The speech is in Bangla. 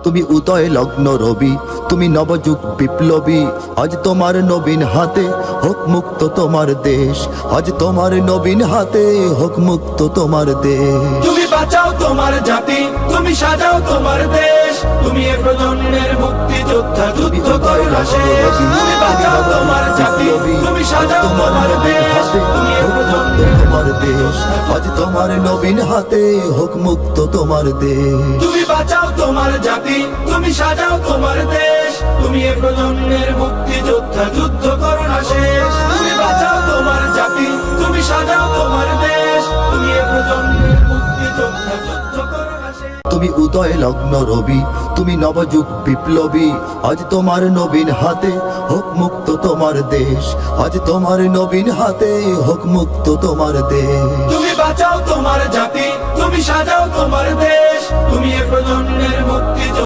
তুমি উদয় লগ্ন রবি, তুমি নবযুগ বিপ্লবী। আজ তোমার নবীন হাতে হোক মুক্ত তোমার দেশ, আজ তোমার নবীন হাতে হোক মুক্ত তোমার দেশ। তুমি বাঁচাও তোমার জাতি, তুমি সাজাও তোমার দেশ, তুমি এ প্রজন্মের মুক্তি যোদ্ধা, যুদ্ধ করো না শেষ। তুমি বাঁচাও তোমার জাতি, তুমি সাজাও তোমার দেশ, তুমি এ প্রজন্মের তোমার দেশ, আজ তোমার নবীন হাতে হোক মুক্ত তোমার দেশ। তুমি বাঁচাও তোমার জাতি, তুমি সাজাও তোমার দেশ, তুমি এ প্রজন্মের মুক্তি যোদ্ধা, যুদ্ধ করো না শেষ। তুমি বাঁচাও তোমার জাতি, তুমি সাজাও তোমার দেশ, তুমি এ প্রজন্মের মুক্তি যোদ্ধা, যুদ্ধ করো না শেষ। তুমি উদয় লগ্ন রবি, তুমি নবযুগ বিপ্লবী। আজ তোমার নবীন হাতে হোক মুক্ত তোমার দেশ, আজ তোমার নবীন হাতে হোক মুক্ত তোমার দেশ। তুমি বাঁচাও তোমার জাতি, তুমি সাজাও তোমার দেশ, তুমি এ প্রজন্মের মুক্তি